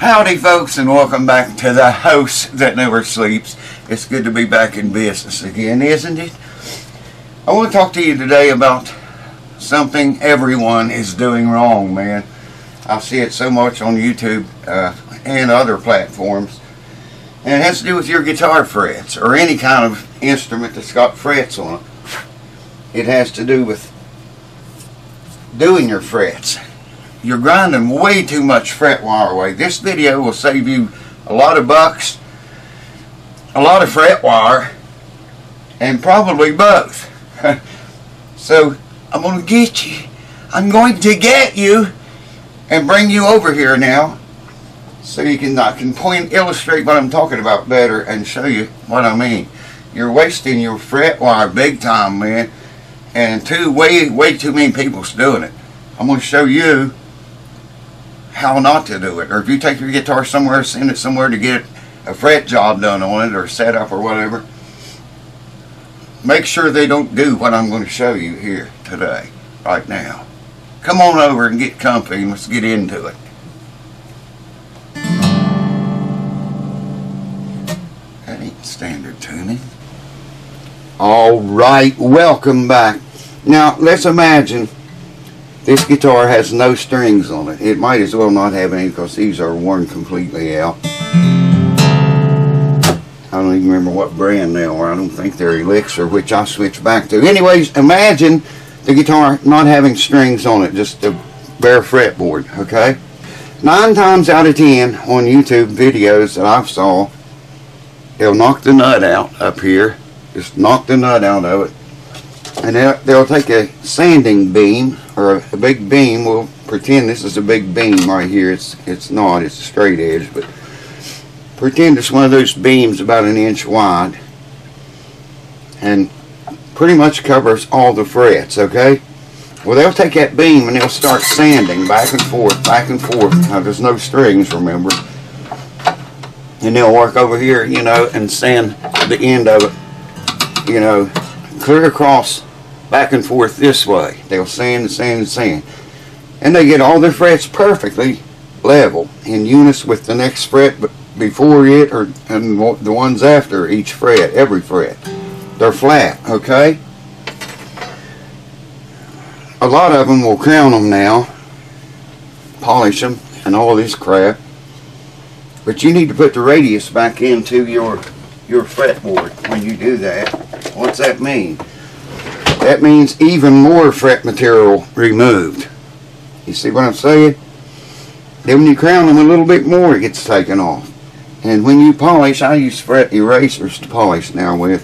Howdy folks, and welcome back to the house that never sleeps. It's good to be back in business again, isn't it? I want to talk to you today about something everyone is doing wrong, man. I see it so much on YouTube and other platforms. And it has to do with your guitar frets, or any kind of instrument that's got frets on it. It has to do with doing your frets. You're grinding way too much fret wire away. This video will save you a lot of bucks, a lot of fret wire, and probably both. So I'm going to get you. I'm going to get you and bring you over here now so I can illustrate what I'm talking about better and show you what I mean. You're wasting your fret wire big time, man, and way too many people's doing it. I'm going to show you how not to do it. Or if you take your guitar somewhere, send it somewhere to get a fret job done on it or set up or whatever, make sure they don't do what I'm going to show you here today, right now. Come on over and get comfy and let's get into it. That ain't standard tuning. Alright, welcome back. Now let's imagine this guitar has no strings on it. It might as well not have any because these are worn completely out. I don't even remember what brand they are. I don't think they're Elixir, which I switched back to. Anyways, imagine the guitar not having strings on it, just a bare fretboard, okay? 9 times out of 10 on YouTube videos that I've saw, they'll knock the nut out up here. Just knock the nut out of it. And they'll take a sanding beam, or a big beam. We'll pretend this is a big beam right here. It's not, it's a straight edge, but pretend it's one of those beams about 1 inch wide and pretty much covers all the frets, okay? Well, they'll take that beam and they'll start sanding back and forth, back and forth. Now, there's no strings, remember. And they'll work over here, you know, and sand the end of it, you know, clear across, back and forth this way. They'll sand and sand and sand. And they get all their frets perfectly level, in unison with the next fret before it, and the ones after each fret, every fret. They're flat, okay? A lot of them will crown them now, polish them, and all this crap. But you need to put the radius back into your fretboard when you do that. What's that mean? That means even more fret material removed. You see what I'm saying? Then when you crown them a little bit more, it gets taken off. And when you polish, I use fret erasers to polish now with.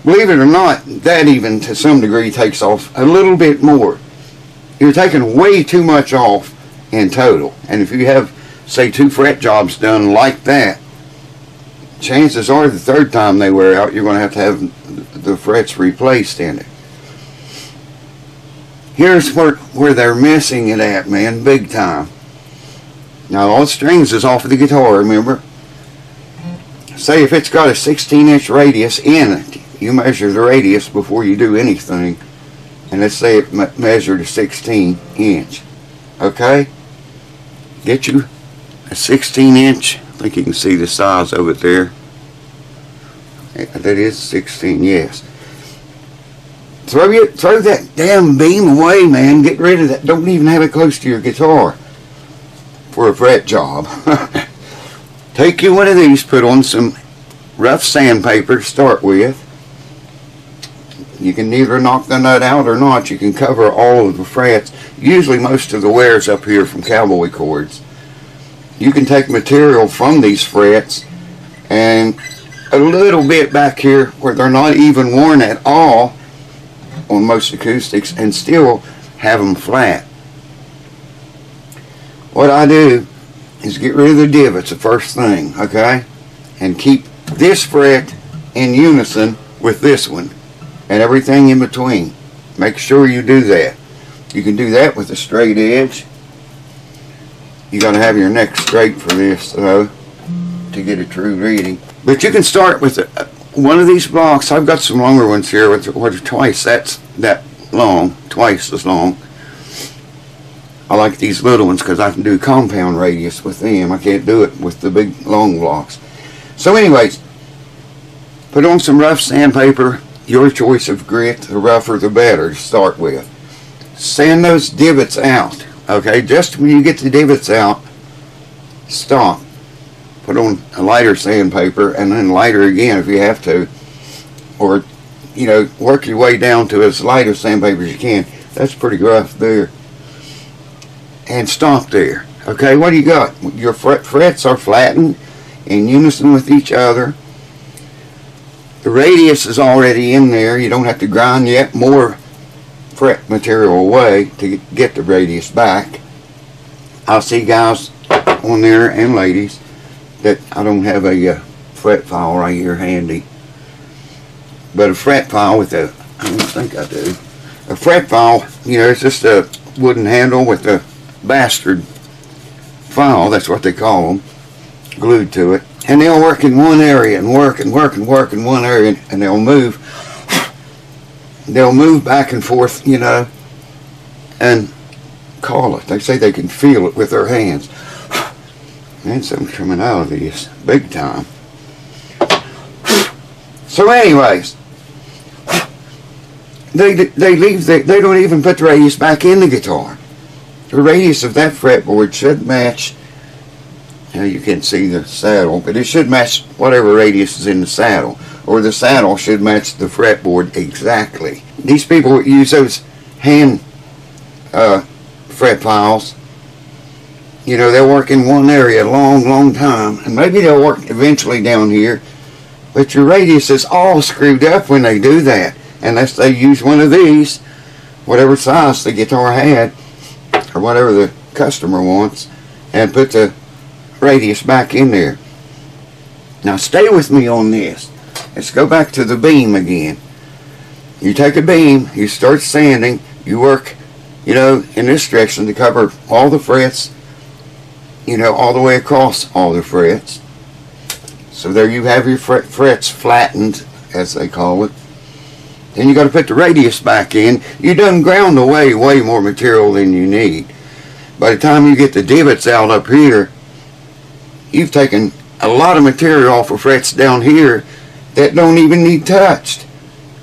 Believe it or not, that even to some degree takes off a little bit more. You're taking way too much off in total. And if you have, say, 2 fret jobs done like that, chances are the 3rd time they wear out, you're going to have the frets replaced in it. Here's where they're missing it at, man, big time. Now, all the strings is off of the guitar, remember? Say if it's got a 16-inch radius in it, you measure the radius before you do anything, and let's say it measured a 16-inch, okay? Get you a 16-inch. I think you can see the size of it there. That is 16, yes. Throw that damn beam away, man. Get rid of that. Don't even have it close to your guitar for a fret job. Take you one of these, put on some rough sandpaper to start with. You can either knock the nut out or not. You can cover all of the frets. Usually most of the wear's up here from cowboy chords. You can take material from these frets and a little bit back here where they're not even worn at all on most acoustics and still have them flat. What I do is get rid of the divots the first thing, okay? And keep this fret in unison with this one and everything in between. Make sure you do that. You can do that with a straight edge. You got to have your neck straight for this, though, to get a true reading. But you can start with one of these blocks. I've got some longer ones here, which are twice that long, twice as long. I like these little ones because I can do compound radius with them. I can't do it with the big long blocks. So anyways, put on some rough sandpaper, your choice of grit. The rougher the better to start with. Sand those divots out, okay? Just when you get the divots out, stop. Put on a lighter sandpaper and then lighter again if you have to. Or, you know, work your way down to as light a sandpaper as you can. That's pretty rough there. And stop there. Okay, what do you got? Your frets are flattened in unison with each other. The radius is already in there. You don't have to grind yet more fret material away to get the radius back. I see guys on there and ladies that I don't have a fret file right here handy. But a fret file with a, I don't think I do. A fret file, you know, it's just a wooden handle with a bastard file, that's what they call them, glued to it. And they'll work in one area and work in one area, and they'll move back and forth, you know, and call it. They say they can feel it with their hands. Man, something's coming out of these big time. So anyways, they don't even put the radius back in the guitar. The radius of that fretboard should match, you can see the saddle, but it should match whatever radius is in the saddle, or the saddle should match the fretboard exactly. These people use those hand fret files. You know, they'll work in one area a long time, and maybe they'll work eventually down here, but your radius is all screwed up when they do that, unless they use one of these, whatever size the guitar had, or whatever the customer wants, and put the radius back in there. Now stay with me on this. Let's go back to the beam again. You take a beam, you start sanding, you work, you know, in this direction to cover all the frets, you know, all the way across all the frets. So there you have your frets flattened, as they call it. Then you got to put the radius back in. You done ground away way more material than you need. By the time you get the divots out up here, you've taken a lot of material off of frets down here that don't even need touched,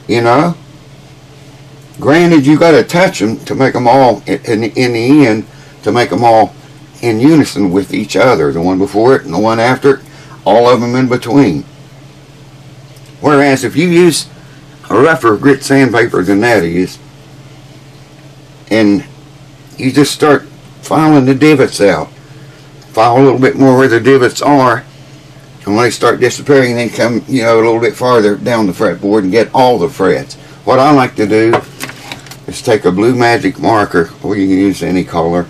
you know. Granted, you got to touch them to make them all, in the end, to make them all in unison with each other. The one before it and the one after it, all of them in between. Whereas if you use a rougher grit sandpaper than that is, and you just start filing the divots out, file a little bit more where the divots are, and when they start disappearing, then come, you know, a little bit farther down the fretboard and get all the frets. What I like to do is take a blue magic marker, or you can use any color,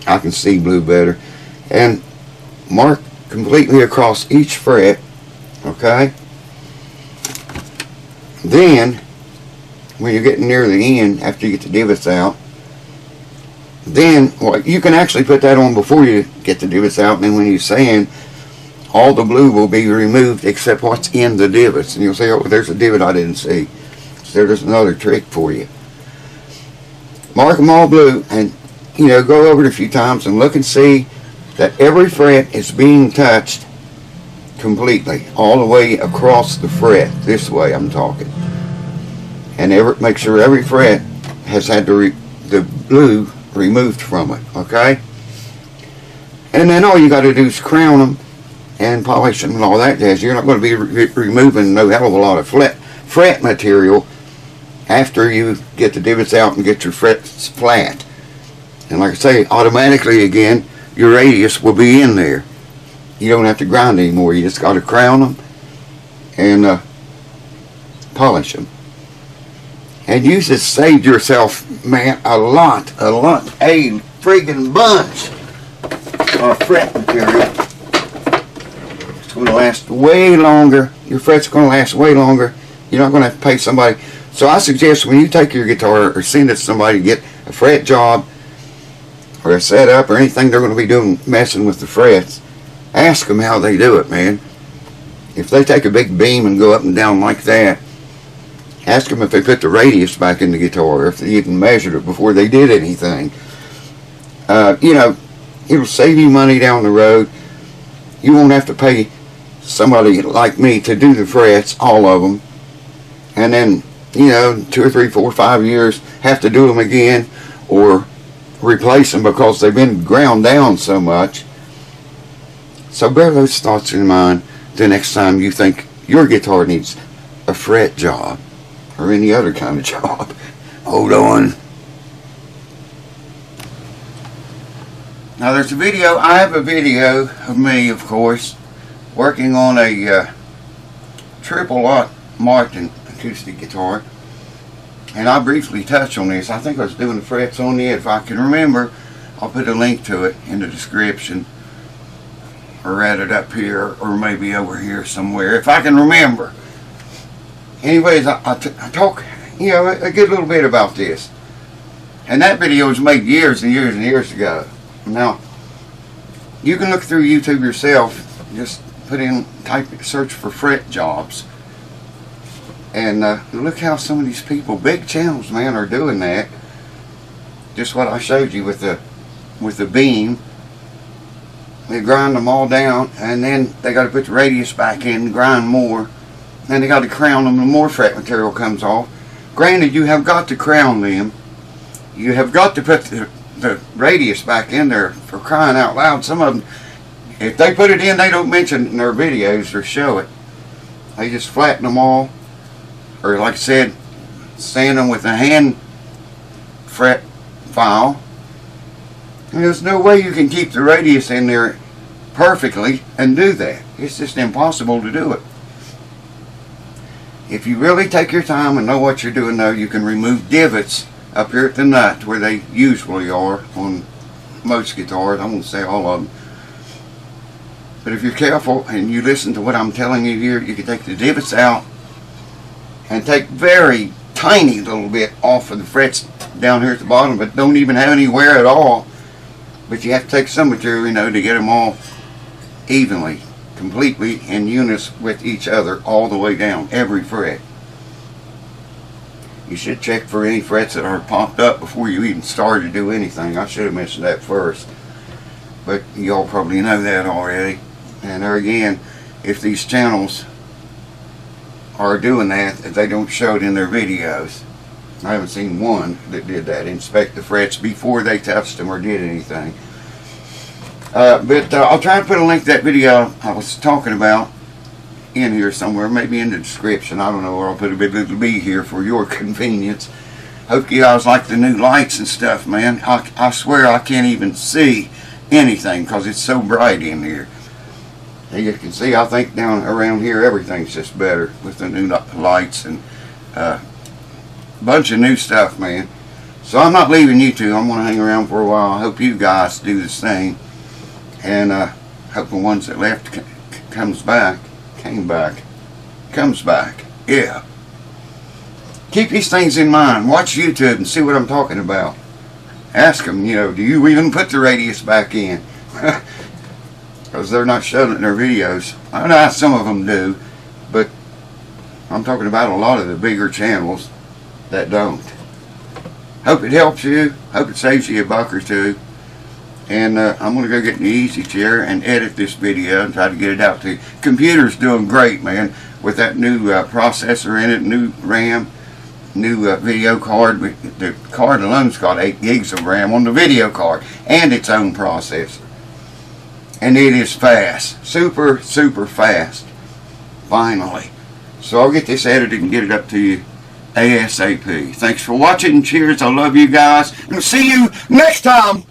I can see blue better, and mark completely across each fret, okay? Then, when you're getting near the end, after you get the divots out, then, well, you can actually put that on before you get the divots out, and then when you sand, all the blue will be removed except what's in the divots. And you'll say, oh, there's a divot I didn't see. So there's another trick for you. Mark them all blue, and, you know, go over it a few times and look and see that every fret is being touched completely, all the way across the fret, this way I'm talking. And make sure every fret has had the blue removed from it, okay? And then all you got to do is crown them and polish them and all that jazz. You're not going to be removing no hell of a lot of fret material after you get the divots out and get your frets flat. And like I say, automatically again, your radius will be in there. You don't have to grind anymore. You just got to crown them and polish them. And you just saved yourself, man, a friggin' bunch of fret material. It's going to last way longer. Your fret's going to last way longer. You're not going to have to pay somebody. So I suggest when you take your guitar or send it to somebody to get a fret job or a setup or anything they're going to be doing messing with the frets, ask them how they do it, man. If they take a big beam and go up and down like that, ask them if they put the radius back in the guitar, or if they even measured it before they did anything. You know, it'll save you money down the road. You won't have to pay somebody like me to do the frets, all of them, and then, you know, 2 or 3, 4, 5 years have to do them again or replace them because they've been ground down so much. So bear those thoughts in mind the next time you think your guitar needs a fret job or any other kind of job. Hold on. Now there's a video, I have a video of me, of course, working on a triple lot Martin acoustic guitar, and I briefly touched on this. I think I was doing the frets on it. If I can remember, I'll put a link to it in the description, or add it up here, or maybe over here somewhere, if I can remember. Anyways, I talk, you know, a good little bit about this, and that video was made years and years and years ago. Now, you can look through YouTube yourself. Just put in, search for fret jobs, and look how some of these people, big channels, man, are doing that. Just what I showed you with the beam. They grind them all down, and then they got to put the radius back in, grind more, then they got to crown them, and more fret material comes off. Granted, you have got to crown them. You have got to put the radius back in there, for crying out loud. Some of them, if they put it in, they don't mention it in their videos or show it. They just flatten them all, or like I said, sand them with a hand fret file. And there's no way you can keep the radius in there perfectly and do that. It's just impossible to do it. If you really take your time and know what you're doing, though, you can remove divots up here at the nut where they usually are on most guitars. I won't say all of them. But if you're careful and you listen to what I'm telling you here, you can take the divots out and take very tiny little bit off of the frets down here at the bottom, but don't even have any wear at all. But you have to take some material, you know, to get them all evenly, completely in unison with each other all the way down, every fret. You should check for any frets that are popped up before you even start to do anything. I should have mentioned that first, but y'all probably know that already. And there again, if these channels are doing that, they don't show it in their videos. I haven't seen one that did that, inspect the frets before they touched them or did anything. But I'll try to put a link to that video I was talking about in here somewhere, maybe in the description. I don't know where I'll put it, it'll be here for your convenience. Hope you guys like the new lights and stuff, man. I swear I can't even see anything because it's so bright in here. As you can see, I think down around here everything's just better with the new lights and bunch of new stuff, man. So I'm not leaving YouTube. I'm going to hang around for a while. I hope you guys do the same, and hope the ones that left comes back. Yeah. Keep these things in mind. Watch YouTube and see what I'm talking about. Ask them, you know, do you even put the radius back in? Because they're not showing it in their videos. I know some of them do, but I'm talking about a lot of the bigger channels that don't. Hope it helps you. Hope it saves you a buck or two. And I'm going to go get in the easy chair and edit this video and try to get it out to you. Computer's doing great, man, with that new processor in it, new RAM, new video card. The card alone's got 8 gigs of RAM on the video card and its own processor. And it is fast. Super, super fast. Finally. So I'll get this edited and get it up to you ASAP. Thanks for watching. Cheers. I love you guys. And see you next time.